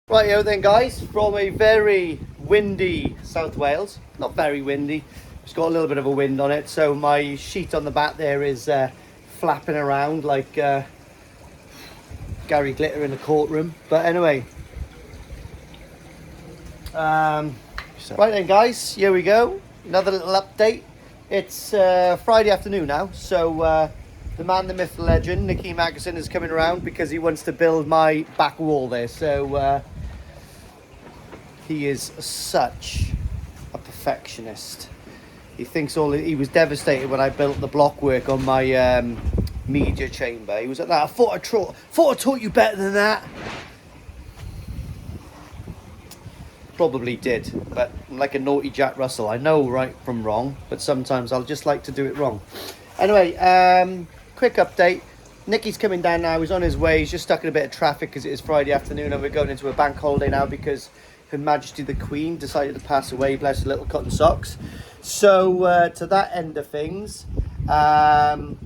Rightio then guys, from a very windy South Wales, not very windy, it's got a little bit of a wind on it, so my sheet on the back there is flapping around like Gary Glitter in a courtroom. But anyway, right then guys, here we go, another little update. It's Friday afternoon now, so the man, the myth, the legend, Nicky Magazine is coming around because he wants to build my back wall there. So he is such a perfectionist. He thinks he was devastated when I built the block work on my media chamber. He was like, that, I thought I taught you better than that. Probably did, but I'm like a naughty Jack Russell. I know right from wrong, but sometimes I'll just like to do it wrong. Anyway, quick update. Nicky's coming down now. He's on his way. He's just stuck in a bit of traffic because it is Friday afternoon and we're going into a bank holiday now because Her Majesty the Queen decided to pass away, bless her little cotton socks. So to that end of things, I'm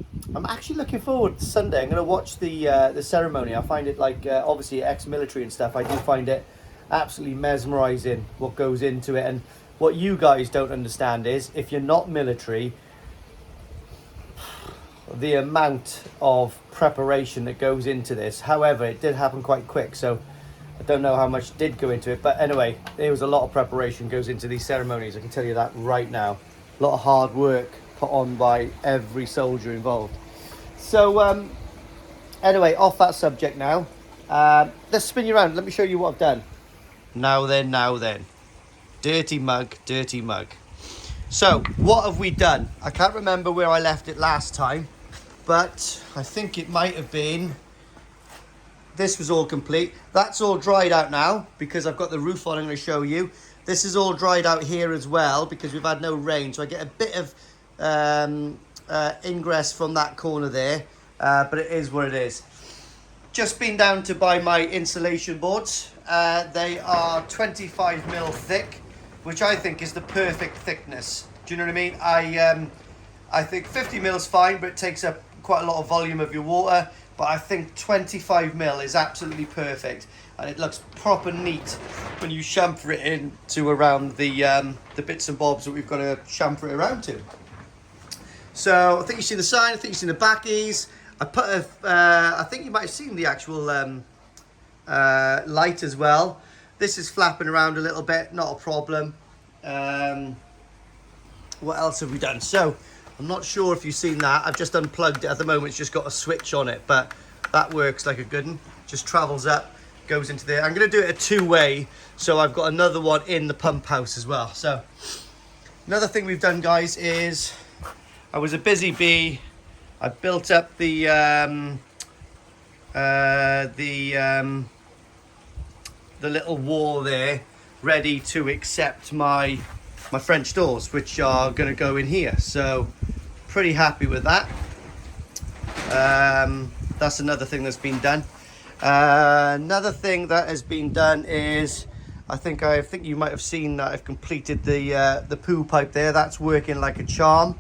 actually looking forward to Sunday. I'm going to watch the ceremony. I find it like obviously ex-military and stuff. I do find it absolutely mesmerizing what goes into it. And what you guys don't understand is if you're not military, the amount of preparation that goes into this. However, it did happen quite quick, so I don't know how much did go into it, but anyway, there was a lot of preparation goes into these ceremonies. I can tell you that right now. A lot of hard work put on by every soldier involved. So anyway, off that subject now. Let's spin you around. Let me show you what I've done. Now then. Dirty mug. So, what have we done? I can't remember where I left it last time, but I think it might have been... This was all complete. That's all dried out now because I've got the roof on. I'm going to show you. This is all dried out here as well because we've had no rain. So I get a bit of ingress from that corner there, but it is what it is. Just been down to buy my insulation boards. They are 25mm thick, which I think is the perfect thickness. Do you know what I mean? I think 50mm is fine, but it takes up quite a lot of volume of your water. But I think 25mm is absolutely perfect, and it looks proper neat when you chamfer it into around the bits and bobs that we've got to chamfer it around to. So I think you've seen the sign. I think you've seen the backies. I put I think you might have seen the actual light as well. This is flapping around a little bit, not a problem. What else have we done? So I'm not sure if you've seen that. I've just unplugged it at the moment. It's just got a switch on it, but that works like a good one. Just travels up, goes into there. I'm going to do it a two-way, so I've got another one in the pump house as well. So another thing we've done, guys, is I was a busy bee. I built up the little wall there, ready to accept my French doors, which are going to go in here. So pretty happy with that. That's another thing that's been done. Another thing that has been done is I think you might have seen that I've completed the poo pipe there. That's working like a charm.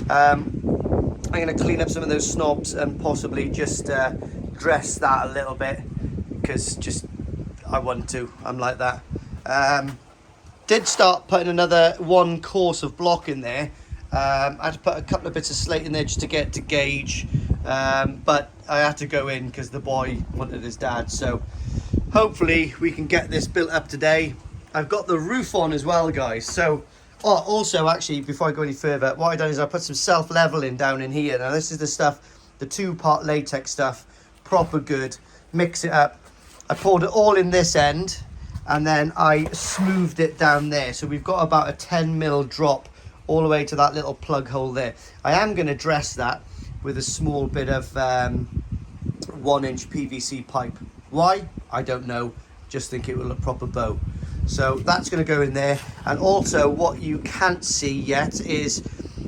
I'm going to clean up some of those snobs and possibly just dress that a little bit because just I want to. I'm like that. Did start putting another one course of block in there. I had to put a couple of bits of slate in there just to get to gauge, but I had to go in because the boy wanted his dad. So hopefully we can get this built up today. I've got the roof on as well, guys. So also actually, before I go any further, what I've done is I put some self-leveling down in here. Now this is the stuff, the 2-part latex stuff, proper good. Mix it up. I poured it all in this end, and then I smoothed it down there. So we've got about a 10mm drop all the way to that little plug hole there. I am going to dress that with a small bit of 1-inch PVC pipe. Why? I don't know. Just think it will look proper bow. So that's going to go in there. And also what you can't see yet is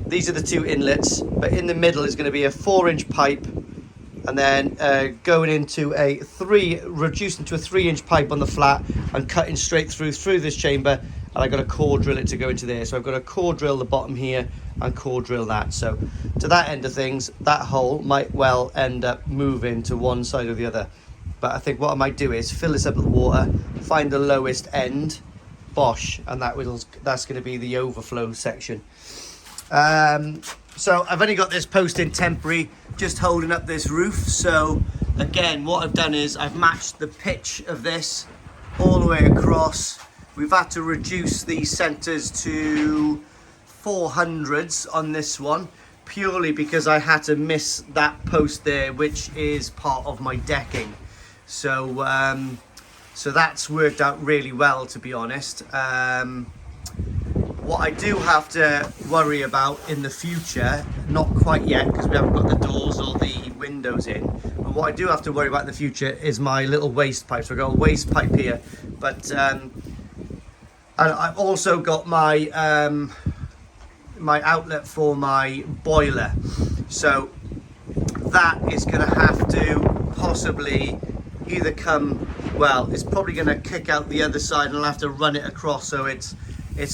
these are the 2 inlets, but in the middle is going to be a 4-inch pipe, and then going into reduced into a 3-inch pipe on the flat and cutting straight through this chamber. And I've got to core drill it to go into there. So I've got to core drill the bottom here and core drill that. So to that end of things, that hole might well end up moving to one side or the other. But I think what I might do is fill this up with water, find the lowest end, bosh, and that's going to be the overflow section. So I've only got this post in temporary, just holding up this roof. So again, what I've done is I've matched the pitch of this all the way across. We've had to reduce the centres to 400s on this one, purely because I had to miss that post there, which is part of my decking. So so that's worked out really well, to be honest. What I do have to worry about in the future, not quite yet because we haven't got the doors or the windows in, but what I do have to worry about in the future is my little waste pipe. So I've got a waste pipe here, but and I've also got my my outlet for my boiler. So that is going to have to possibly either come, well, it's probably going to kick out the other side and I'll have to run it across so it's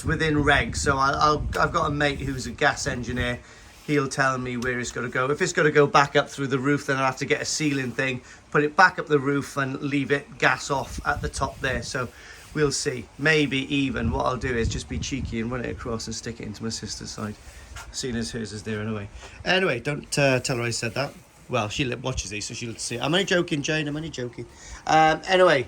within regs. So I've got a mate who's a gas engineer. He'll tell me where it's got to go. If it's got to go back up through the roof, then I'll have to get a ceiling thing, put it back up the roof and leave it gas off at the top there. So we'll see. Maybe even what I'll do is just be cheeky and run it across and stick it into my sister's side, seeing as hers is there anyway. Anyway, don't tell her I said that. Well, she watches these, so she'll see. I'm only joking, Jane. I'm only joking. Anyway,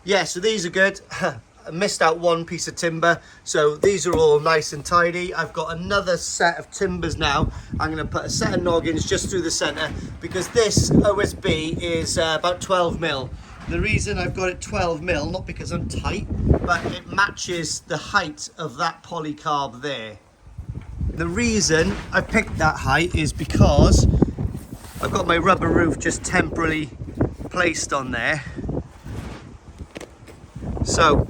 yeah, so these are good. I missed out one piece of timber, so these are all nice and tidy. I've got another set of timbers now. I'm going to put a set of noggins just through the centre because this OSB is about 12 mil. The reason I've got it 12 mil, not because I'm tight, but it matches the height of that polycarb there. The reason I picked that height is because I've got my rubber roof just temporarily placed on there. So,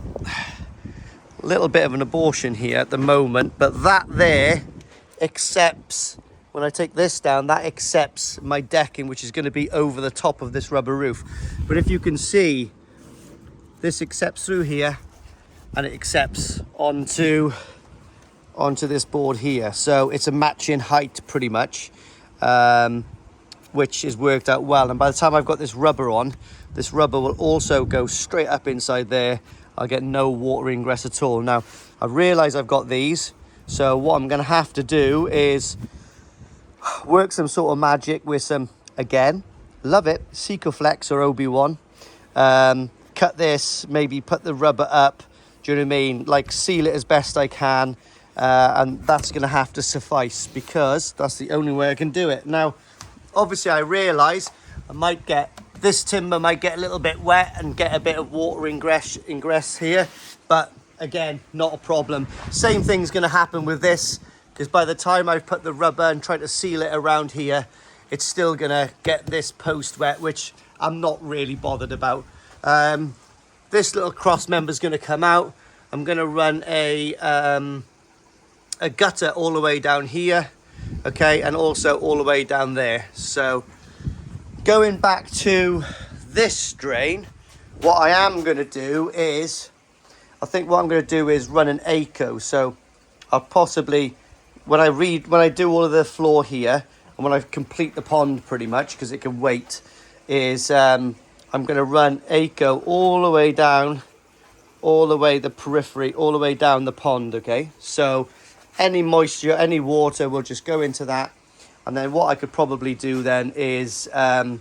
a little bit of an abortion here at the moment, but that there accepts, when I take this down, that accepts my decking, which is going to be over the top of this rubber roof. But if you can see, this accepts through here and it accepts onto this board here. So it's a matching height pretty much. Which is worked out well, and by the time I've got this rubber on, this rubber will also go straight up inside there. I'll get no water ingress at all. Now I realise I've got these, so what I'm going to have to do is work some sort of magic with some, again, love it, Secoflex or OB1. Cut this, maybe put the rubber up, do you know what I mean, like seal it as best I can, and that's going to have to suffice because that's the only way I can do it. Now obviously I realise this timber might get a little bit wet and get a bit of water ingress here, but again, not a problem. Same thing's going to happen with this, because by the time I've put the rubber and tried to seal it around here, it's still going to get this post wet, which I'm not really bothered about. This little cross member is going to come out. I'm going to run a gutter all the way down here. Okay, and also all the way down there. So going back to this drain, what I am going to do is, I think what I'm going to do is run an ACO. So I'll possibly, when I do all of the floor here, and when I complete the pond pretty much, because it can wait, is I'm going to run ACO all the way down, all the way the periphery, all the way down the pond, okay? So any moisture, any water will just go into that. And then what I could probably do then is, down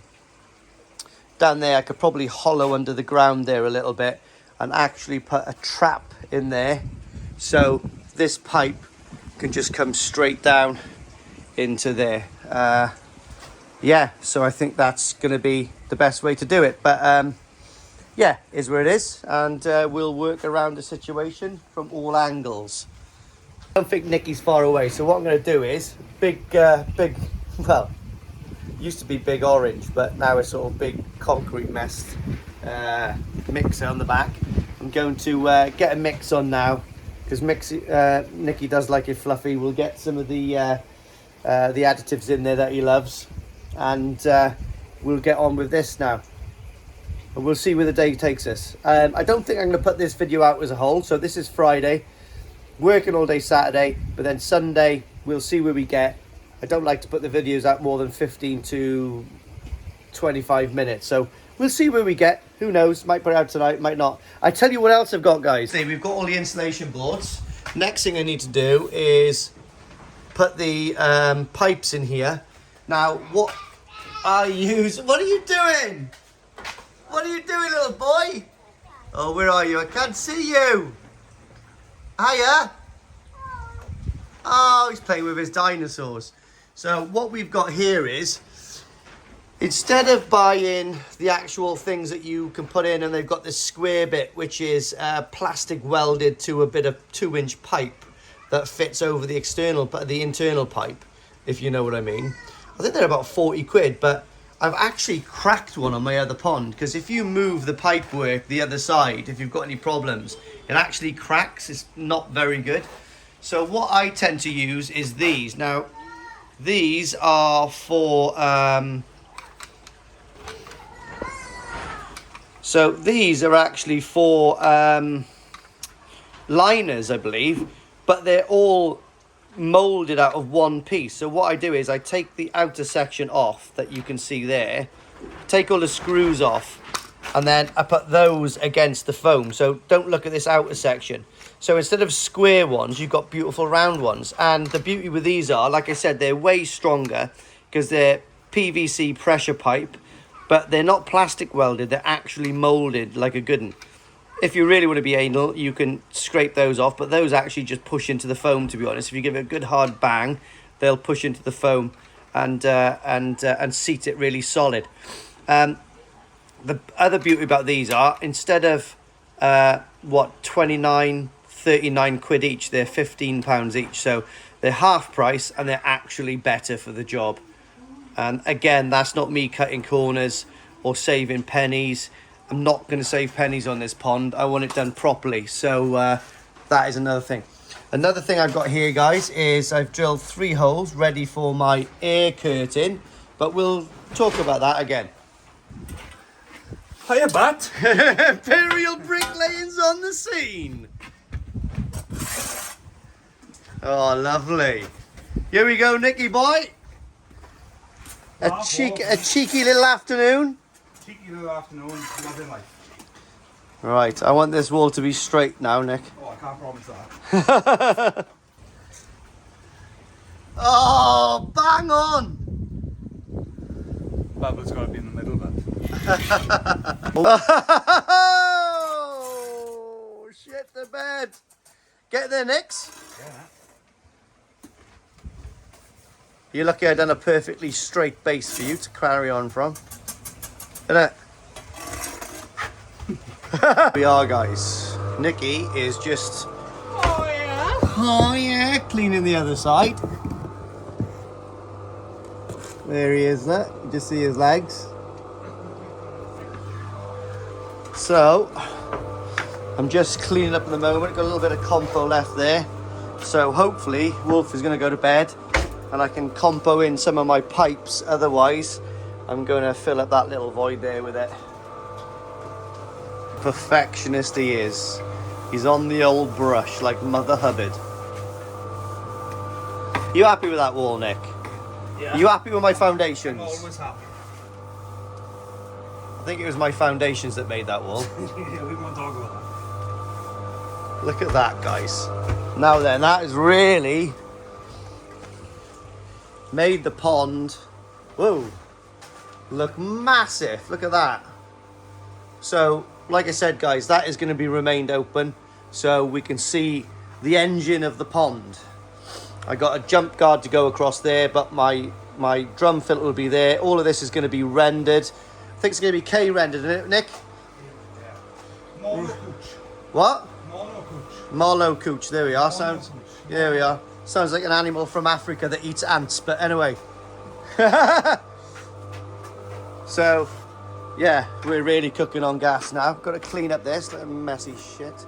there, I could probably hollow under the ground there a little bit and actually put a trap in there. So this pipe can just come straight down into there. Yeah, so I think that's going to be the best way to do it. But yeah, is where it is. And we'll work around the situation from all angles. I don't think Nikki's far away, so what I'm going to do is big, well, used to be big orange, but now it's sort of big concrete mess mixer on the back. I'm going to get a mix on now, because Nikki does like it fluffy. We'll get some of the additives in there that he loves, and we'll get on with this now. And we'll see where the day takes us. I don't think I'm going to put this video out as a whole, so this is Friday. Working all day Saturday, but then Sunday we'll see where we get. I don't like to put the videos out more than 15 to 25 minutes, so we'll see where we get. Who knows? Might put it out tonight, might not. I tell you what else I've got, guys. We've got all the insulation boards. Next thing I need to do is put the pipes in here. Now, what are you doing? What are you doing, little boy? Oh, where are you? I can't see you. Hiya. Oh, he's playing with his dinosaurs. So what we've got here is, instead of buying the actual things that you can put in, and they've got this square bit, which is plastic welded to a bit of 2-inch pipe that fits over the internal pipe, if you know what I mean. I think they're about 40 quid, but I've actually cracked one on my other pond, because if you move the pipe work the other side, if you've got any problems, it actually cracks. It's not very good. So what I tend to use is these. Now, these are for so these are actually for liners, I believe, but they're all molded out of one piece. So what I do is I take the outer section off that you can see there, take all the screws off, and then I put those against the foam. So don't look at this outer section. So instead of square ones, you've got beautiful round ones. And the beauty with these are, like I said, they're way stronger because they're PVC pressure pipe, but they're not plastic welded. They're actually molded like a good one. If you really want to be anal, you can scrape those off, but those actually just push into the foam, to be honest. If you give it a good hard bang, they'll push into the foam and seat it really solid. The other beauty about these are, instead of 29, 39 quid each, they're £15 each. So they're half price, and they're actually better for the job. And again, that's not me cutting corners or saving pennies. I'm not going to save pennies on this pond. I want it done properly. So that is another thing. Another thing I've got here, guys, is I've drilled 3 holes ready for my air curtain, but we'll talk about that again. Hiya, Bat. Imperial bricklaying's on the scene. Oh, lovely. Here we go, Nicky boy. A cheeky little afternoon. Cheeky little afternoon, lovely life. Right, I want this wall to be straight now, Nick. Oh, I can't promise that. Oh, bang on. Bubble's got to be in the middle, but. Oh, shit the bed. Get there, Nix. Yeah. You're lucky I done a perfectly straight base for you to carry on from. Isn't it? We are, guys. Nicky is just... Oh yeah, cleaning the other side. There he is, look. You just see his legs. So, I'm just cleaning up at the moment. Got a little bit of compo left there. So hopefully Wolf is going to go to bed and I can compo in some of my pipes. Otherwise, I'm going to fill up that little void there with it. Perfectionist he is. He's on the old brush like Mother Hubbard. You happy with that wall, Nick? Yeah. You happy with my foundations? I'm always happy. I think it was my foundations that made that wall. Yeah, we won't talk about that. Look at that, guys. Now then, that has really made the pond, whoa, look massive. Look at that. So, like I said, guys, that is going to be remained open so we can see the engine of the pond. I got a jump guard to go across there, but my drum filter will be there. All of this is going to be rendered. I think it's going to be K-rendered, isn't it, Nick? Yeah. Mono cooch. What? Mono cooch. Marlow cooch, there we are. Sounds, Cooch. there we are. Sounds like an animal from Africa that eats ants, but anyway. So, yeah, we're really cooking on gas now. Got to clean up this little messy shit.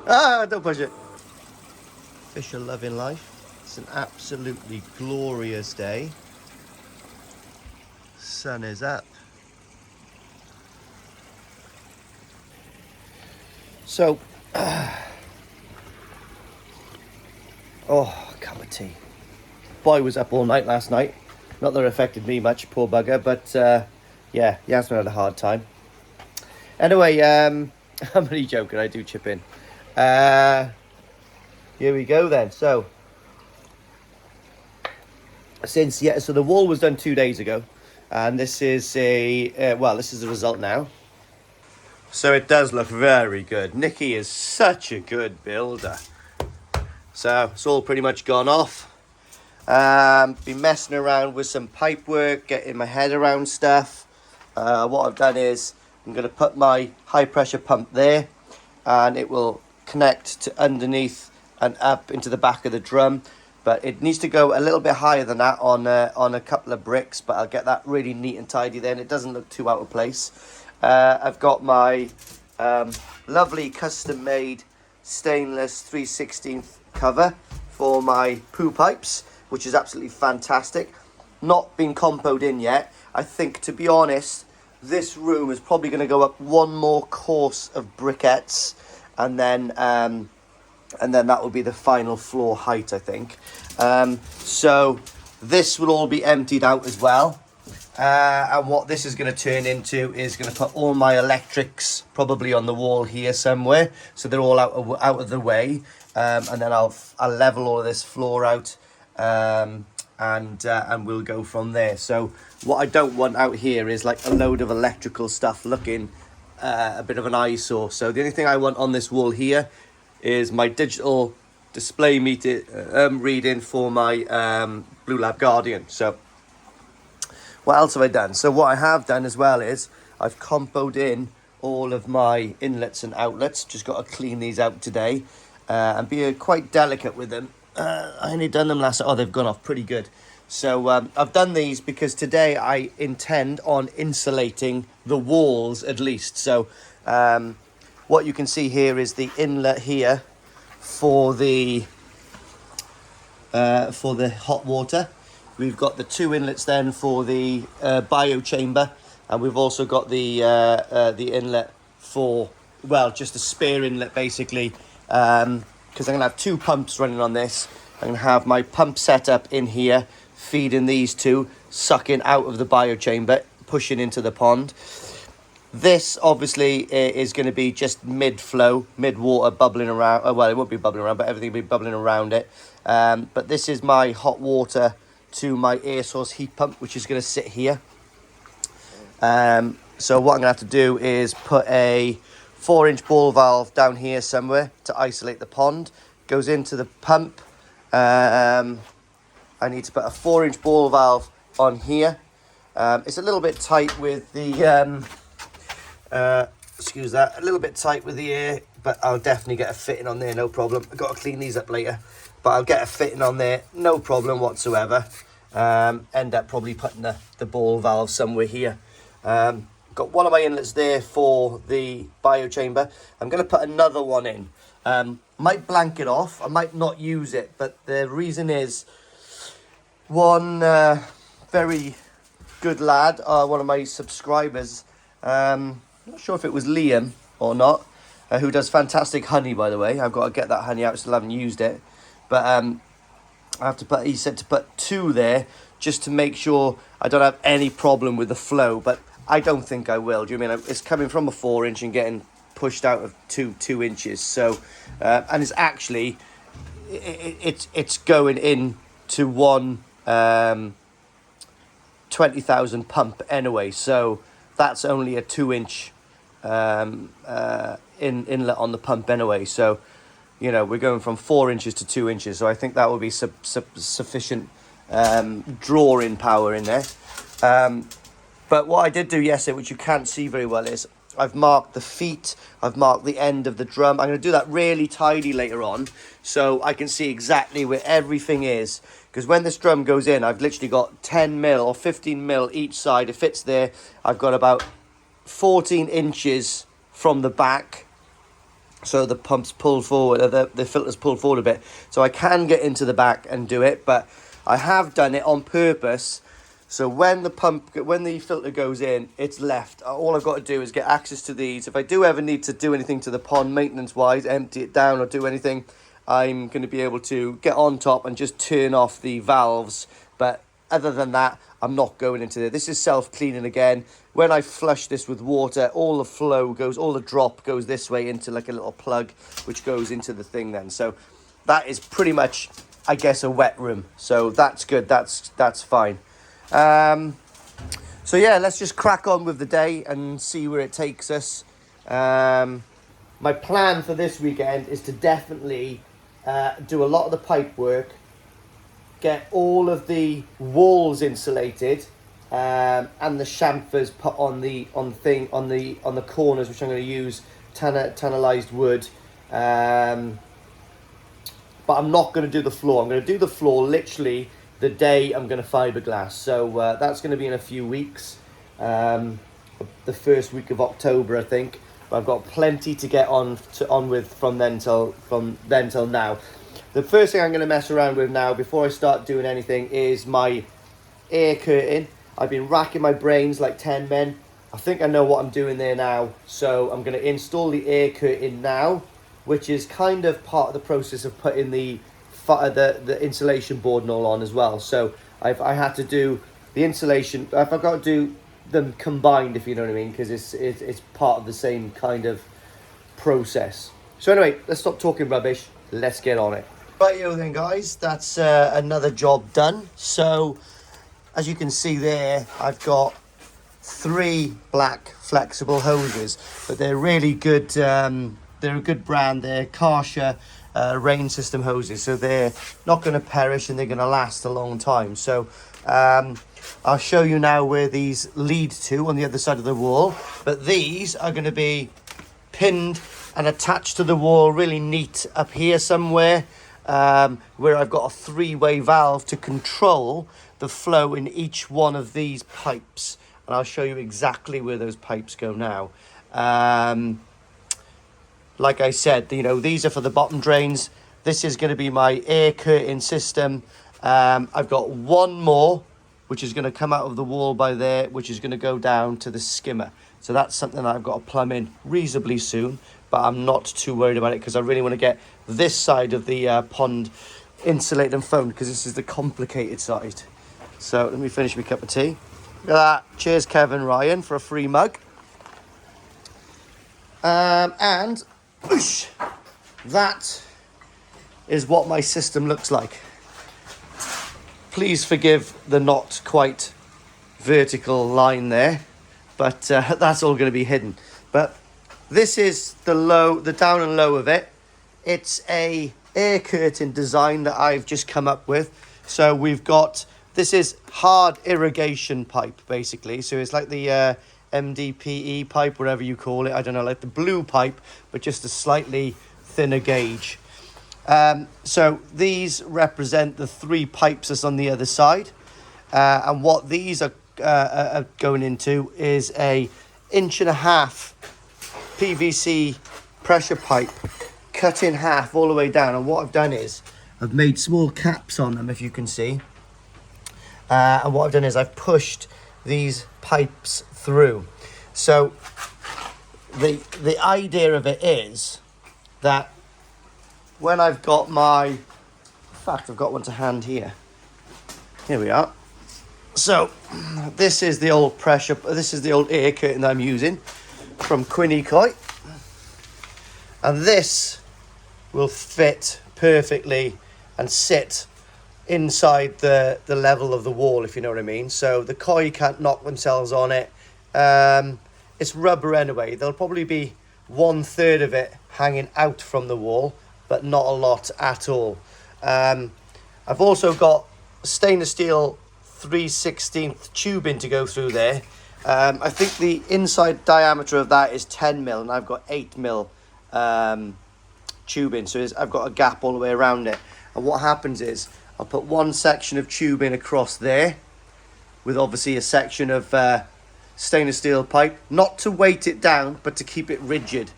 Ah, don't push it. Fish are loving life. It's an absolutely glorious day. Sun is up. So, oh, cup of tea. Boy was up all night last night. Not that it affected me much, poor bugger, but yeah, he has had a hard time. Anyway, I'm only joking, I do chip in. Here we go then. So so the wall was done 2 days ago, and this is this is the result now. So it does look very good. Nicky is such a good builder. So it's all pretty much gone off. Been messing around with some pipe work, getting my head around stuff. What I've done is I'm going to put my high pressure pump there, and it will connect to underneath and up into the back of the drum. But it needs to go a little bit higher than that on a couple of bricks, but I'll get that really neat and tidy then. It doesn't look too out of place. I've got my lovely custom made stainless 3/16 cover for my poo pipes, which is absolutely fantastic. Not been compoed in yet. I think, to be honest, this room is probably going to go up one more course of briquettes, and then that will be the final floor height, I think. So this will all be emptied out as well. And what this is going to turn into is going to put all my electrics probably on the wall here somewhere, so they're all out of the way. And then I'll level all of this floor out, and we'll go from there. So what I don't want out here is like a load of electrical stuff looking a bit of an eyesore. So the only thing I want on this wall here is my digital display meter reading for my Blue Lab Guardian. So what else have I done? So what I have done as well is I've compoed in all of my inlets and outlets. Just got to clean these out today and be quite delicate with them. I only done them last. Oh, they've gone off pretty good. So I've done these because today I intend on insulating the walls at least. So what you can see here is the inlet here for the hot water. We've got the 2 inlets then for the bio chamber, and we've also got the inlet for, well, just a spare inlet basically, because I'm going to have 2 pumps running on this. I'm going to have my pump set up in here, feeding these 2, sucking out of the bio chamber, pushing into the pond. This obviously is going to be just mid-flow, mid-water, bubbling around. Well, it won't be bubbling around, but everything will be bubbling around it. But this is my hot water to my air source heat pump, which is going to sit here. So what I'm going to have to do is put a 4-inch ball valve down here somewhere to isolate the pond. Goes into the pump. I need to put a 4-inch ball valve on here. It's a little bit tight with the excuse that, a little bit tight with the air, but I'll definitely get a fitting on there, no problem. I've got to clean these up later, but I'll get a fitting on there, no problem whatsoever. End up probably putting the ball valve somewhere here. Got one of my inlets there for the bio chamber. I'm going to put another one in. Might blank it off, I might not use it, but the reason is one very good lad, one of my subscribers, not sure if it was Liam or not, who does fantastic honey, by the way. I've got to get that honey out, still haven't used it, but I have to put, he said to put 2 there just to make sure I don't have any problem with the flow, but I don't think I will. Do you mean it's coming from a 4-inch and getting pushed out of 2 inches? So and it's actually it's going in to one 20,000 pump anyway, so that's only a 2-inch inlet on the pump anyway. So you know, we're going from 4 inches to 2 inches, so I think that will be sufficient drawing power in there. But what I did do yesterday, which you can't see very well, is I've marked the feet, I've marked the end of the drum. I'm going to do that really tidy later on, so I can see exactly where everything is. Because when this drum goes in, I've literally got 10 mil or 15 mil each side. It fits there. I've got about 14 inches from the back, so the pump's pulled forward, the filter's pulled forward a bit. So I can get into the back and do it, but I have done it on purpose. So when the filter goes in, it's left. All I've got to do is get access to these. If I do ever need to do anything to the pond maintenance-wise, empty it down or do anything, I'm going to be able to get on top and just turn off the valves. But other than that, I'm not going into there. This is self-cleaning again. When I flush this with water, all the flow goes, all the drop goes this way into like a little plug, which goes into the thing then. So that is pretty much, I guess, a wet room. So that's good. That's fine. So yeah, let's just crack on with the day and see where it takes us. My plan for this weekend is to definitely do a lot of the pipe work, get all of the walls insulated, and the chamfers put on the corners, which I'm going to use tannalized wood. But I'm not going to do the floor. I'm going to do the floor literally the day I'm going to fiberglass. So that's going to be in a few weeks, the first week of October, I think. But I've got plenty to get on with from then till now. The first thing I'm going to mess around with now, before I start doing anything, is my air curtain. I've been racking my brains like 10 men. I think I know what I'm doing there now. So I'm going to install the air curtain now, which is kind of part of the process of putting the insulation board and all on as well. So I had to do the insulation. I've got to do them combined, if you know what I mean, because it's part of the same kind of process. So anyway, let's stop talking rubbish. Let's get on it. Right, then guys, that's another job done. So as you can see there, I've got 3 black flexible hoses, but they're really good. They're a good brand. They're Karsha rain system hoses, so they're not going to perish and they're going to last a long time. So I'll show you now where these lead to on the other side of the wall, but these are going to be pinned and attached to the wall really neat up here somewhere, where I've got a 3-way valve to control the flow in each one of these pipes, and I'll show you exactly where those pipes go now. Like I said, you know, these are for the bottom drains. This is going to be my air curtain system. I've got one more, which is going to come out of the wall by there, which is going to go down to the skimmer. So that's something that I've got to plumb in reasonably soon, but I'm not too worried about it because I really want to get this side of the pond insulated and foamed, because this is the complicated side. So let me finish my cup of tea. Look at that. Cheers, Kevin Ryan, for a free mug. And whoosh, that is what my system looks like. Please forgive the not quite vertical line there, but that's all going to be hidden. But this is the down and low of it. It's a air curtain design that I've just come up with. So we've got, this is hard irrigation pipe basically. So it's like the MDPE pipe, whatever you call it. I don't know, like the blue pipe, but just a slightly thinner gauge. So these represent the 3 pipes that's on the other side. And what these are going into is a 1.5 PVC pressure pipe cut in half all the way down. And what I've done is I've made small caps on them, if you can see. And what I've done is I've pushed these pipes through. So the idea of it is that when I've got my, in fact, I've got one to hand here. Here we are. So this is the old this is the old air curtain that I'm using from Quinnicoy. And this will fit perfectly and sit inside the level of the wall, if you know what I mean. So the koi can't knock themselves on it. It's rubber anyway. There'll probably be 1/3 of it hanging out from the wall, but not a lot at all. I've also got stainless steel 3/16 tubing to go through there. I think the inside diameter of that is 10 mil, and I've got 8 mil tubing, so I've got a gap all the way around it. And what happens is I'll put one section of tubing across there with obviously a section of stainless steel pipe, not to weight it down but to keep it rigid,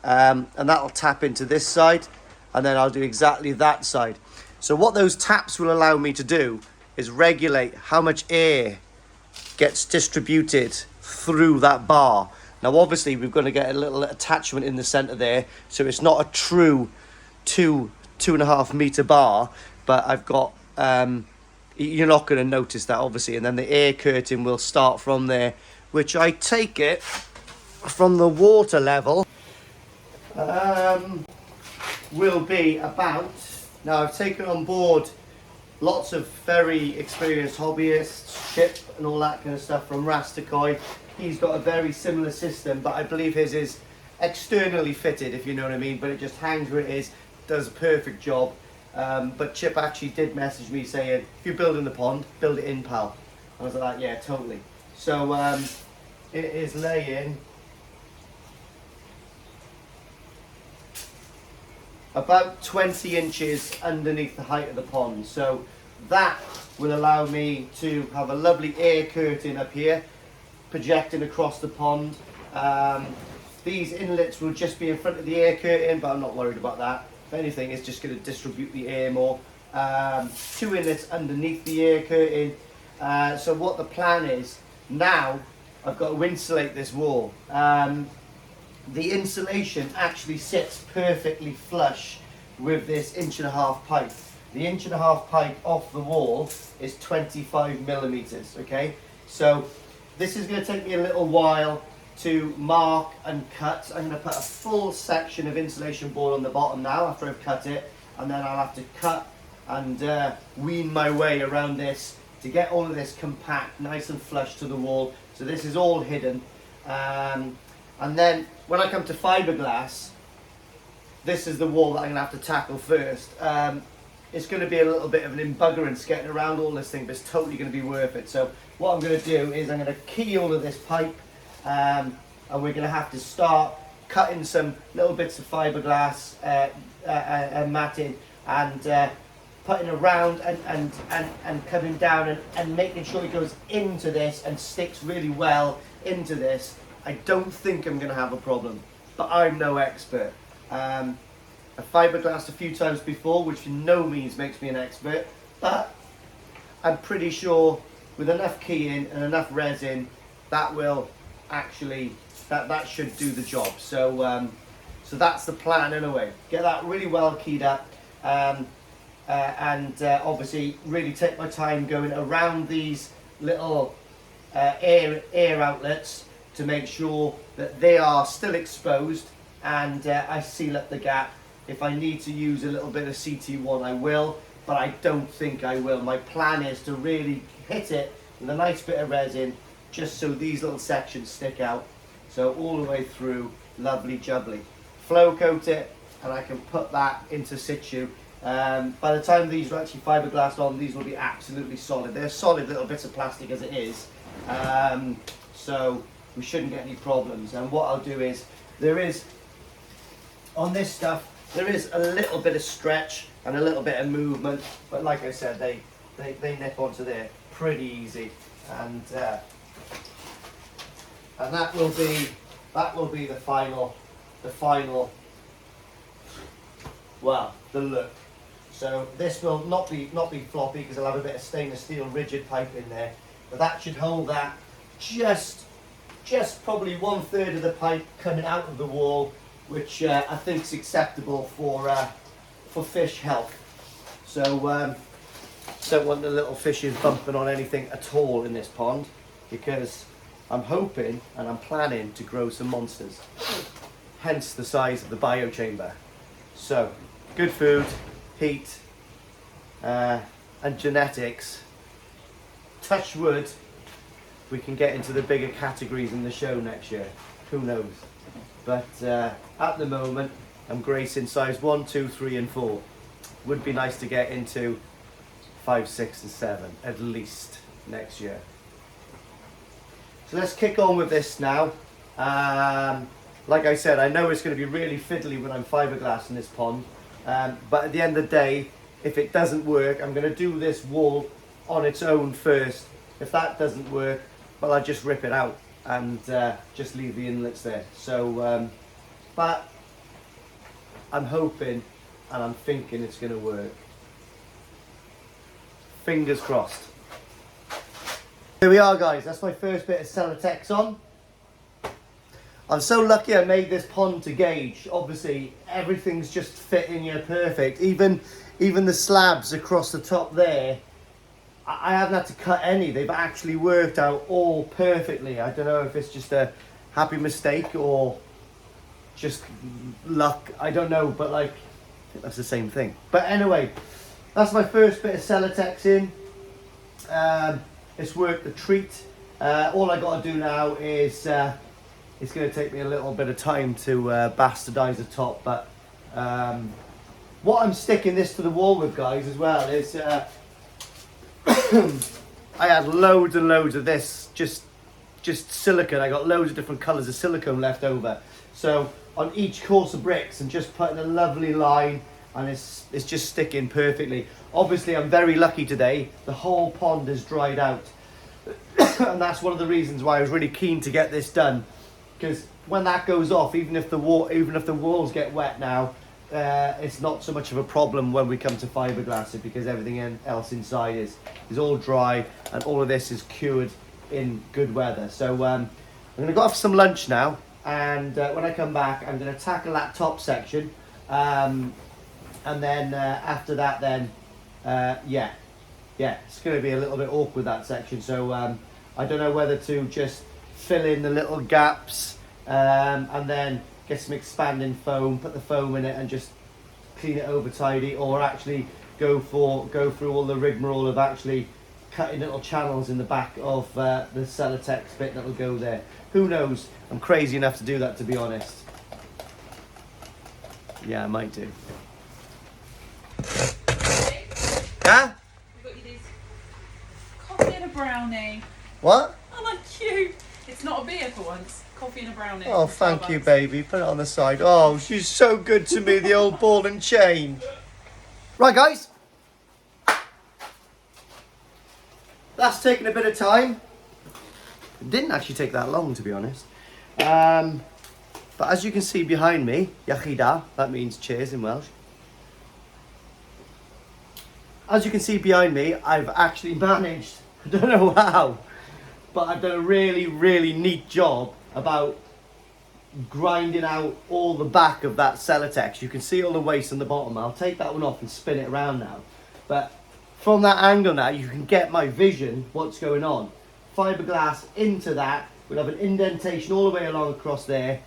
and that'll tap into this side, and then I'll do exactly that side. So what those taps will allow me to do is regulate how much air gets distributed through that bar. Now obviously we're going to get a little attachment in the center there, so it's not a true 2.5 meter bar, but I've got you're not going to notice that, obviously. And then the air curtain will start from there, which I take it from the water level will be about... Now, I've taken on board lots of very experienced hobbyists, Chip and all that kind of stuff from Rastakoi. He's got a very similar system, but I believe his is externally fitted, if you know what I mean, but it just hangs where it is, does a perfect job. But Chip actually did message me saying, if you're building the pond, build it in, pal. I was like, yeah, totally. So it is laying about 20 inches underneath the height of the pond. So that will allow me to have a lovely air curtain up here, projecting across the pond. These inlets will just be in front of the air curtain, but I'm not worried about that. If anything, it's just going to distribute the air more. 2 inlets underneath the air curtain. So what the plan is, now I've got to insulate this wall. The insulation actually sits perfectly flush with this 1.5-inch pipe. The 1.5-inch pipe off the wall is 25 millimeters, okay? So this is going to take me a little while to mark and cut. I'm going to put a full section of insulation board on the bottom now after I've cut it, and then I'll have to cut and wean my way around this to get all of this compact, nice and flush to the wall. So this is all hidden. And then when I come to fiberglass, this is the wall that I'm going to have to tackle first. It's going to be a little bit of an embuggerance getting around all this thing, but it's totally going to be worth it. So what I'm going to do is I'm going to key all of this pipe, and we're going to have to start cutting some little bits of fiberglass and matting, and putting around and coming down and making sure it goes into this and sticks really well into this. I don't think I'm going to have a problem, but I'm no expert. I've fiberglassed a few times before, which in no means makes me an expert, but I'm pretty sure with enough keying and enough resin, that will actually, that should do the job. So so that's the plan anyway. Get that really well keyed up, and obviously really take my time going around these little air outlets to make sure that they are still exposed, and I seal up the gap. If I need to use a little bit of CT1, I will, but I don't think I will. My plan is to really hit it with a nice bit of resin, just so these little sections stick out. So all the way through, lovely jubbly. Flow coat it, and I can put that into situ. By the time these are actually fiberglassed on, these will be absolutely solid. They're solid little bits of plastic as it is. So we shouldn't get any problems. And what I'll do is, there is, on this stuff, there is a little bit of stretch and a little bit of movement, but like I said, they nip onto there pretty easy, and that will be the final, well, the look. So this will not be floppy, because I'll have a bit of stainless steel rigid pipe in there, but that should hold that just probably 1/3 of the pipe coming out of the wall, which I think is acceptable for fish health. So don't want the little fishes bumping on anything at all in this pond, because I'm hoping and I'm planning to grow some monsters, hence the size of the biochamber. So good food, heat, and genetics. Touch wood, we can get into the bigger categories in the show next year, who knows. But at the moment, I'm gracing size 1, 2, 3 and 4. Would be nice to get into 5, 6 and 7 at least next year. So let's kick on with this now. Like I said, I know it's going to be really fiddly when I'm fiberglassing this pond, but at the end of the day, if it doesn't work, I'm going to do this wall on its own first. If that doesn't work, well, I'll just rip it out and just leave the inlets there. So, but I'm hoping and I'm thinking it's going to work. Fingers crossed. Here we are, guys. That's my first bit of Cellotex on. I'm so lucky I made this pond to gauge. Obviously, everything's just fitting here perfect. Even the slabs across the top there I haven't had to cut any. They've actually worked out all perfectly. I don't know if it's just a happy mistake or just luck. I don't know, but like, I think that's the same thing. But anyway, that's my first bit of Cellotex in. It's worked a treat. All I got to do now is, it's going to take me a little bit of time to bastardize the top, but what I'm sticking this to the wall with, guys, as well, is I had loads and loads of this, just silicone. I got loads of different colours of silicone left over. So on each course of bricks, and just putting a lovely line, and it's just sticking perfectly. Obviously, I'm very lucky today. The whole pond has dried out, and that's one of the reasons why I was really keen to get this done. Because when that goes off, even if the walls get wet now, it's not so much of a problem when we come to fiberglass it, because everything else inside is all dry, and all of this is cured in good weather. So I'm going to go off for some lunch now, and when I come back, I'm going to tackle that top section, and then after that, then yeah, it's going to be a little bit awkward, that section. So I don't know whether to just fill in the little gaps, and then get some expanding foam, put the foam in it, and just clean it over tidy, or actually go through all the rigmarole of actually cutting little channels in the back of the Cellotex bit that will go there. Who knows? I'm crazy enough to do that, to be honest. Yeah, I might do. Huh? We got you these coffee and a brownie. What? Oh, my cute. It's not a beer for once. Coffee and a brownie. Oh, thank you, baby. Put it on the side. Oh, she's so good to me, the old ball and chain. Right, guys. That's taken a bit of time. It didn't actually take that long, to be honest. But as you can see behind me, Yachida, that means cheers in Welsh. As you can see behind me, I've actually managed, I don't know how, but I've done a really, really neat job about grinding out all the back of that Cellotex. You can see all the waste on the bottom. I'll take that one off and spin it around now. But from that angle now, you can get my vision, what's going on. Fiberglass into that, we'll have an indentation all the way along across there,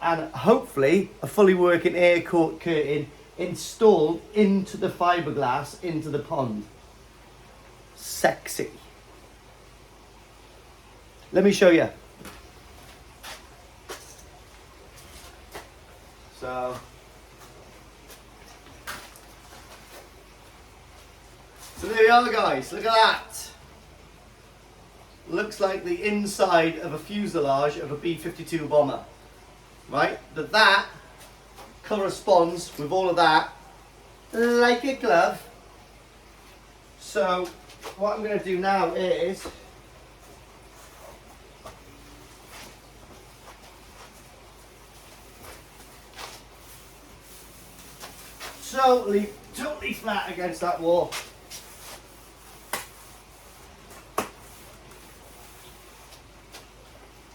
and hopefully a fully working air curtain installed into the fiberglass, into the pond. Sexy. Let me show you. So there we are, guys. Look at that. Looks like the inside of a fuselage of a B-52 bomber. Right? That corresponds with all of that like a glove. So what I'm going to do now is totally flat against that wall.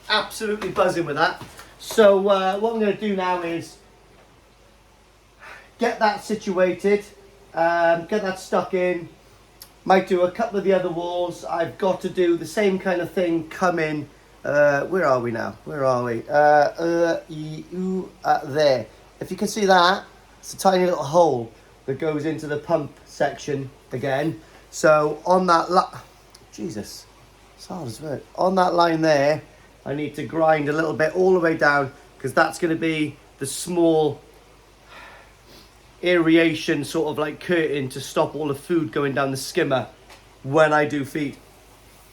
Absolutely buzzing with that. So what I'm going to do now is get that situated, get that stuck in. Might do a couple of the other walls. I've got to do the same kind of thing. Come in. Where are we now? Where are we? There. If you can see that, it's a tiny little hole that goes into the pump section again. So on that Jesus, it's hard as well. On that line there, I need to grind a little bit all the way down, because that's going to be the small aeration sort of like curtain to stop all the food going down the skimmer when I do feed.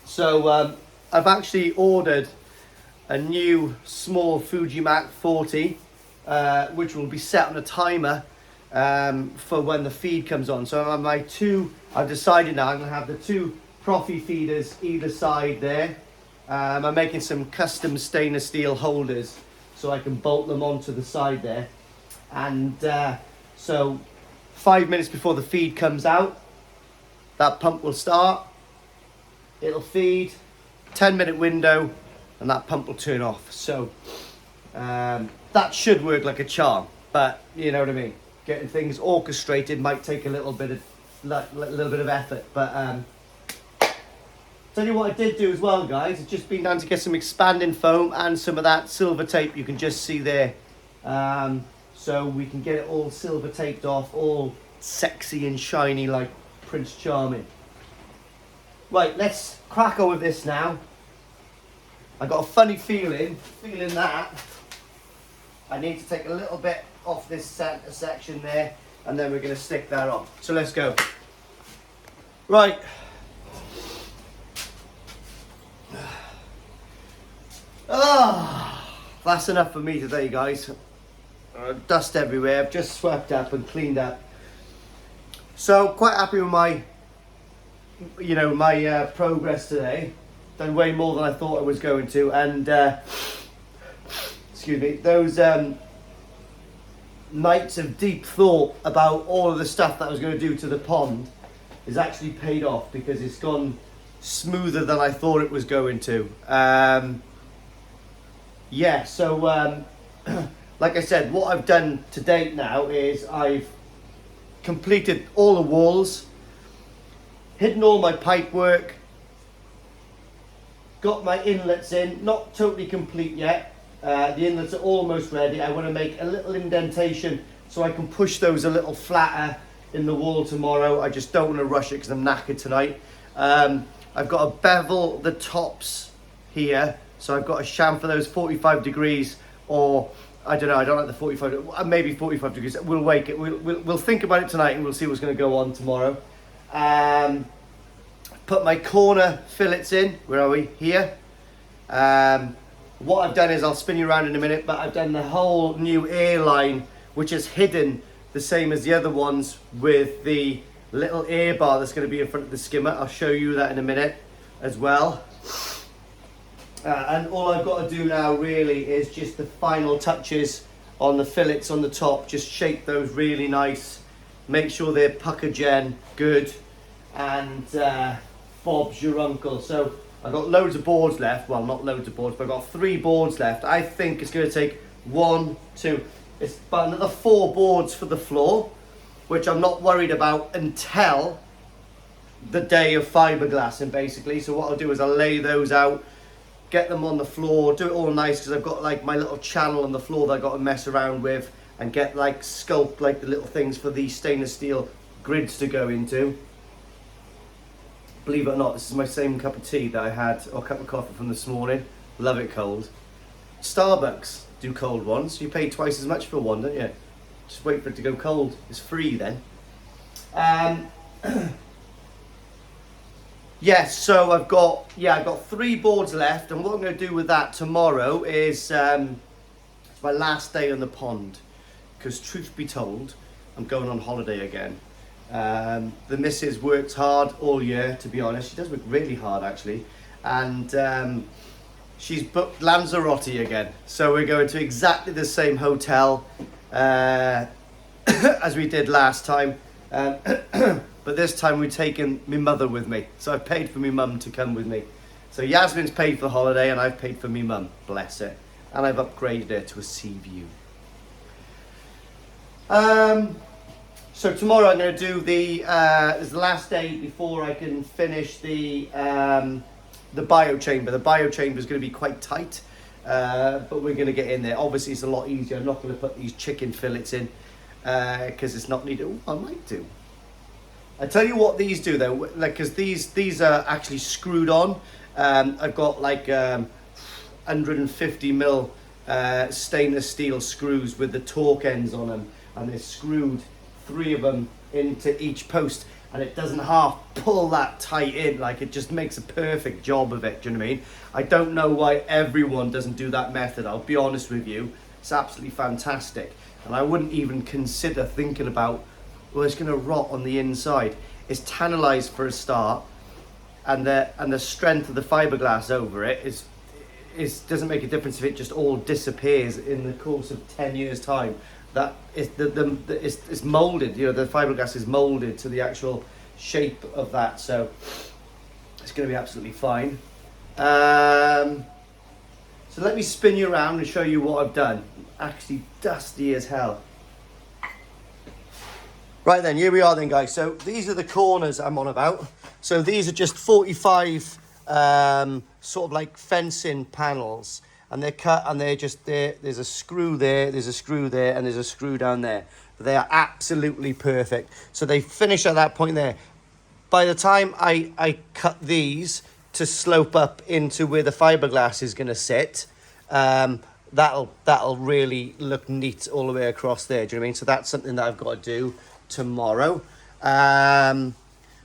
So I've actually ordered a new small Fujimac 40, which will be set on a timer for when the feed comes on. So I've decided now I'm going to have the two Profi feeders either side there. I'm making some custom stainless steel holders so I can bolt them onto the side there. And so 5 minutes before the feed comes out, that pump will start, it'll feed, 10-minute window, and that pump will turn off. So that should work like a charm, but you know what I mean. Getting things orchestrated might take a little bit of effort, but Tell you what I did do as well, guys. It's just been down to get some expanding foam and some of that silver tape you can just see there. So we can get it all silver taped off, all sexy and shiny like Prince Charming. Right, let's crack on with this now. I got a funny feeling that I need to take a little bit off this centre section there, and then we're going to stick that on. So let's go. Right. That's enough for me today, guys. Dust everywhere. I've just swept up and cleaned up. So quite happy with my, my progress today. Done way more than I thought I was going to, and excuse me, those nights of deep thought about all of the stuff that I was going to do to the pond is actually paid off, because it's gone smoother than I thought it was going to. Yeah, so like I said, what I've done to date now is I've completed all the walls, hidden all my pipe work, got my inlets in, not totally complete yet. The inlets are almost ready. I want to make a little indentation so I can push those a little flatter in the wall tomorrow. I just don't want to rush it because I'm knackered tonight. I've got to bevel the tops here, so I've got to chamfer those 45 degrees, or I don't know, I don't like the 45, maybe 45 degrees. We'll think about it tonight and we'll see what's going to go on tomorrow. Put my corner fillets in. Where are we? Here. What I've done is, I'll spin you around in a minute, but I've done the whole new air line, which is hidden the same as the other ones, with the little air bar that's going to be in front of the skimmer. I'll show you that in a minute as well. And all I've got to do now really is just the final touches on the fillets on the top. Just shape those really nice, make sure they're pucker gen good, and Bob's your uncle. So I've got loads of boards left. Well, not loads of boards, but I've got 3 boards left. I think it's going to take 1, 2, it's about another 4 boards for the floor, which I'm not worried about until the day of fiberglassing, basically. So what I'll do is I'll lay those out, get them on the floor, do it all nice, because I've got like my little channel on the floor that I've got to mess around with, and get like sculpt like the little things for the stainless steel grids to go into. Believe it or not, this is my same cup of tea that I had, or cup of coffee from this morning. Love it cold. Starbucks do cold ones. You pay twice as much for one, don't you? Just wait for it to go cold. It's free then. Yes, so I've got 3 boards left, and what I'm going to do with that tomorrow is it's my last day on the pond, because truth be told, I'm going on holiday again. The missus works hard all year, to be honest. She does work really hard actually, and she's booked Lanzarote again, so we're going to exactly the same hotel as we did last time. But this time we've taken my mother with me. So I've paid for my mum to come with me. So Yasmin's paid for the holiday and I've paid for my mum, bless her. And I've upgraded her to a sea view. So tomorrow I'm going to do it's the last day before I can finish the biochamber. The biochamber is going to be quite tight, but we're going to get in there. Obviously it's a lot easier. I'm not going to put these chicken fillets in because it's not needed. Ooh, I might do. I tell you what these do though, like, because these are actually screwed on. I've got like 150 mil stainless steel screws with the torque ends on them, and they're screwed, 3 of them into each post, and it doesn't half pull that tight in. Like, it just makes a perfect job of it. Do you know what I mean? I don't know why everyone doesn't do that method. I'll be honest with you, it's absolutely fantastic, and I wouldn't even consider thinking about, well, it's going to rot on the inside. It's tannalized for a start, and the strength of the fiberglass over it doesn't make a difference if it just all disappears in the course of 10 years time. That it's molded. You know, the fiberglass is molded to the actual shape of that, so it's going to be absolutely fine. So let me spin you around and show you what I've done. Actually dusty as hell. Right then, here we are then, guys. So these are the corners I'm on about. So these are just 45 sort of like fencing panels, and they're cut and they're just there. There's a screw there, there's a screw there, and there's a screw down there. But they are absolutely perfect. So they finish at that point there. By the time I cut these to slope up into where the fiberglass is going to sit, that'll really look neat all the way across there. Do you know what I mean? So that's something that I've got to do tomorrow.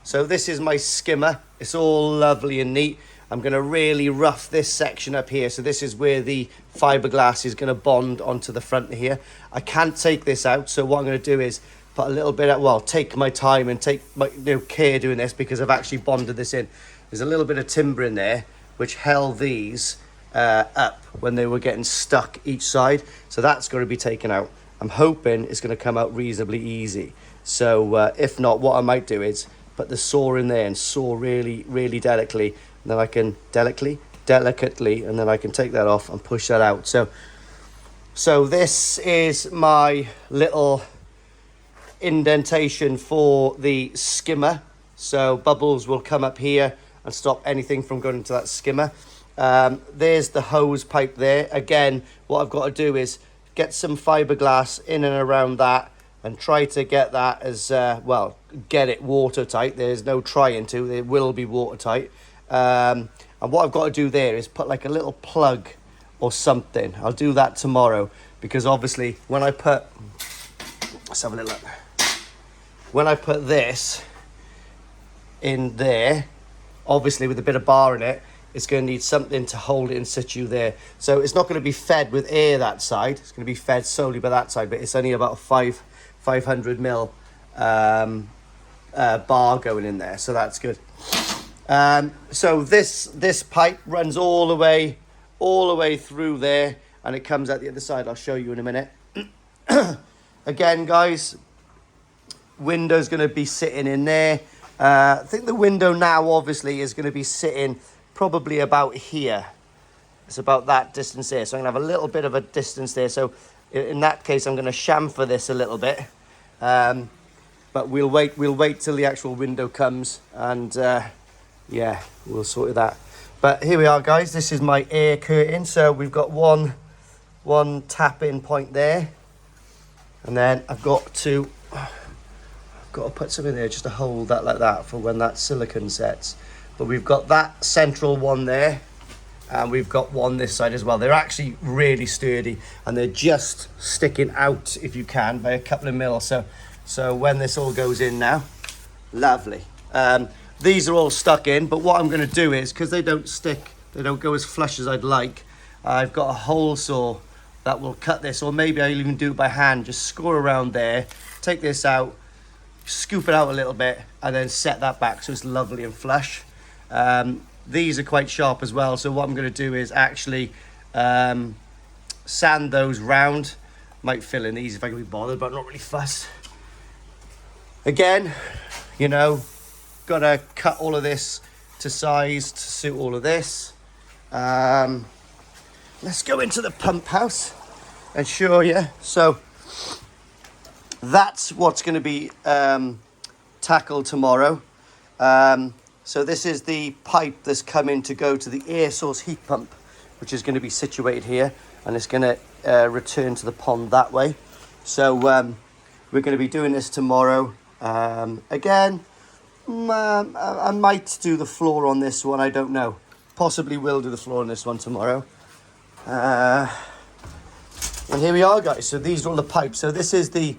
So this is my skimmer. It's all lovely and neat. I'm going to really rough this section up here. So this is where the fiberglass is going to bond onto the front here. I can't take this out. So what I'm going to do is put a little bit of, well, take my time and take my care doing this, because I've actually bonded this in. There's a little bit of timber in there which held these up when they were getting stuck each side. So that's going to be taken out. I'm hoping it's going to come out reasonably easy. So if not, what I might do is put the saw in there and saw really, really delicately, and then I can delicately, and then I can take that off and push that out. So this is my little indentation for the skimmer. So bubbles will come up here and stop anything from going into that skimmer. There's the hose pipe there. Again, what I've got to do is get some fiberglass in and around that and try to get that as well, get it watertight. There's no trying to, it will be watertight. And what I've got to do there is put like a little plug or something. I'll do that tomorrow, because obviously when I put, let's have a little look. When I put this in there, obviously with a bit of bar in it, it's going to need something to hold it in situ there. So it's not going to be fed with air that side. It's going to be fed solely by that side, but it's only about a 500 mil bar going in there, so that's good. So this pipe runs all the way through there, and it comes out the other side. I'll show you in a minute. Again, guys, window's going to be sitting in there. I think the window now obviously is going to be sitting probably about here. It's about that distance there, so I'm going to have a little bit of a distance there. So in that case, I'm going to chamfer this a little bit, but we'll wait till the actual window comes, and yeah, we'll sort that. But here we are, guys. This is my air curtain. So we've got one tap in point there, and then I've got to put something there just to hold that like that for when that silicone sets. But we've got that central one there, and we've got one this side as well. They're actually really sturdy, and they're just sticking out, if you can, by a couple of mils. So when this all goes in now, lovely. These are all stuck in, but what I'm going to do is, because they don't stick, they don't go as flush as I'd like, I've got a hole saw that will cut this, or maybe I'll even do it by hand. Just score around there, take this out, scoop it out a little bit, and then set that back so it's lovely and flush. These are quite sharp as well, so what I'm going to do is actually sand those round. Might fill in these if I can be bothered, but I'm not really fussed. Again, you know, got to cut all of this to size to suit all of this. Let's go into the pump house and show you. So that's what's going to be tackled tomorrow. So this is the pipe that's coming to go to the air source heat pump, which is going to be situated here, and it's going to return to the pond that way. So we're going to be doing this tomorrow. Again, I might do the floor on this one, I don't know. Possibly will do the floor on this one tomorrow. And here we are, guys. So these are all the pipes. So this is the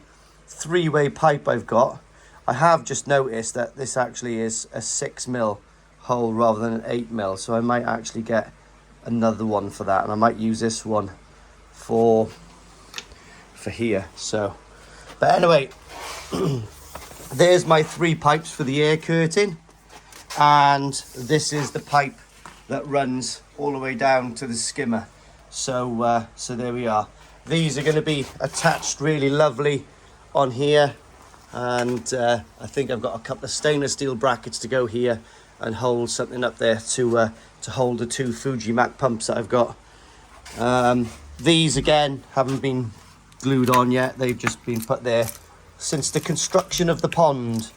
3-way pipe I've got. I have just noticed that this actually is a 6 mil hole rather than an 8 mil. So I might actually get another one for that, and I might use this one for here. So, but anyway, there's my 3 pipes for the air curtain, and this is the pipe that runs all the way down to the skimmer. So so there we are. These are going to be attached really lovely on here, and I think I've got a couple of stainless steel brackets to go here and hold something up there to hold the 2 Fujimac pumps that I've got. These again haven't been glued on yet. They've just been put there since the construction of the pond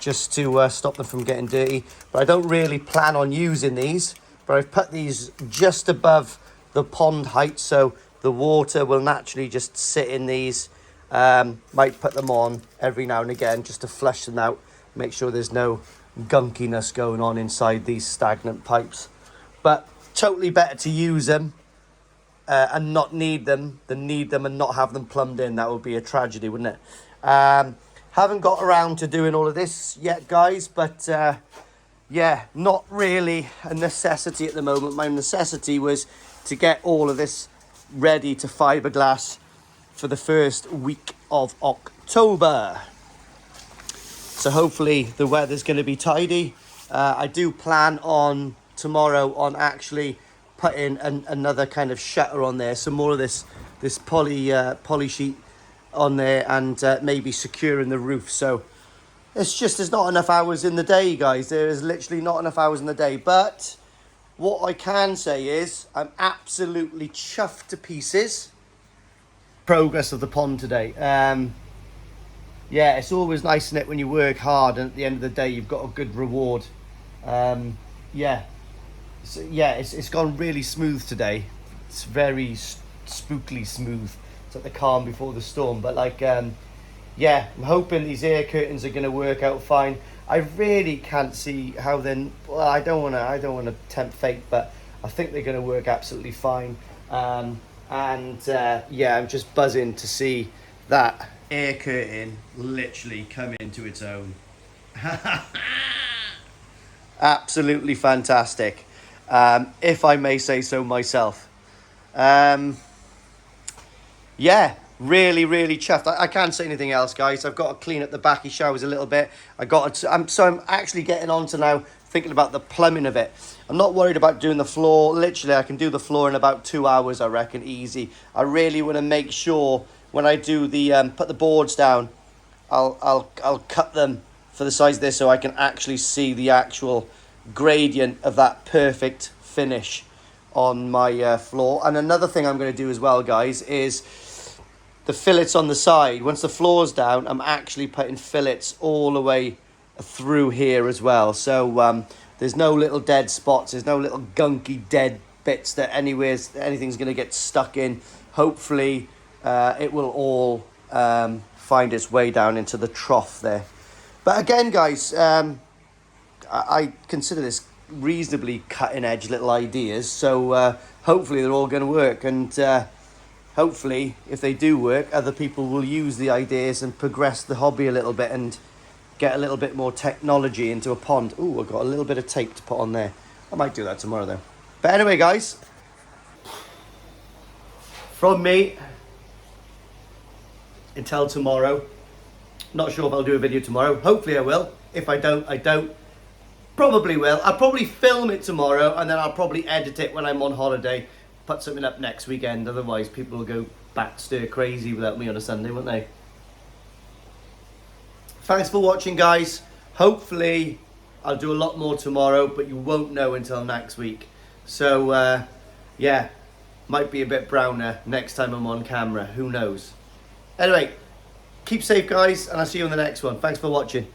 just to stop them from getting dirty. But I don't really plan on using these, but I've put these just above the pond height, so the water will naturally just sit in these. Might put them on every now and again just to flush them out, make sure there's no gunkiness going on inside these stagnant pipes. But totally better to use them and not need them than need them and not have them plumbed in. That would be a tragedy, wouldn't it? Haven't got around to doing all of this yet, guys, but yeah, not really a necessity at the moment. My necessity was to get all of this ready to fiberglass for the first week of October. So hopefully the weather's going to be tidy. I do plan on tomorrow on actually putting another kind of shutter on there, some more of this poly sheet on there, and maybe securing the roof. So it's just, there's not enough hours in the day, guys. There is literally not enough hours in the day. But what I can say is I'm absolutely chuffed to pieces. Progress of the pond today. Yeah, it's always nice, isn't it, when you work hard and at the end of the day you've got a good reward. Yeah, so, yeah, it's gone really smooth today. It's very spookily smooth. It's like the calm before the storm. But like, yeah, I'm hoping these air curtains are going to work out fine. I really can't see how then. Well, I don't want to tempt fate, but I think they're going to work absolutely fine. Yeah, I'm just buzzing to see that air curtain literally come into its own. Absolutely fantastic, if I may say so myself. Yeah, really chuffed. I can't say anything else, guys. I've got to clean up the backy showers a little bit. I'm actually getting on to now thinking about the plumbing of it. I'm not worried about doing the floor. Literally, I can do the floor in about 2 hours, I reckon, easy. I really want to make sure when I do the put the boards down, I'll cut them for the size of this so I can actually see the actual gradient of that perfect finish on my floor. And another thing I'm going to do as well, guys, is the fillets on the side. Once the floor's down, I'm actually putting fillets all the way through here as well. So there's no little dead spots. There's no little gunky dead bits that anything's going to get stuck in. Hopefully it will all find its way down into the trough there. But again, guys, I consider this reasonably cutting edge little ideas. So hopefully they're all going to work. And hopefully, if they do work, other people will use the ideas and progress the hobby a little bit and get a little bit more technology into a pond. Ooh, I've got a little bit of tape to put on there. I might do that tomorrow, though. But anyway, guys, from me, until tomorrow. Not sure if I'll do a video tomorrow. Hopefully I will. If I don't, I don't. Probably will. I'll probably film it tomorrow and then I'll probably edit it when I'm on holiday. Put something up next weekend. Otherwise people will go back stir crazy without me on a Sunday, won't they? Thanks for watching, guys. Hopefully I'll do a lot more tomorrow, but you won't know until next week. So yeah, might be a bit browner next time I'm on camera. Who knows? Anyway, keep safe, guys, and I'll see you in the next one. Thanks for watching.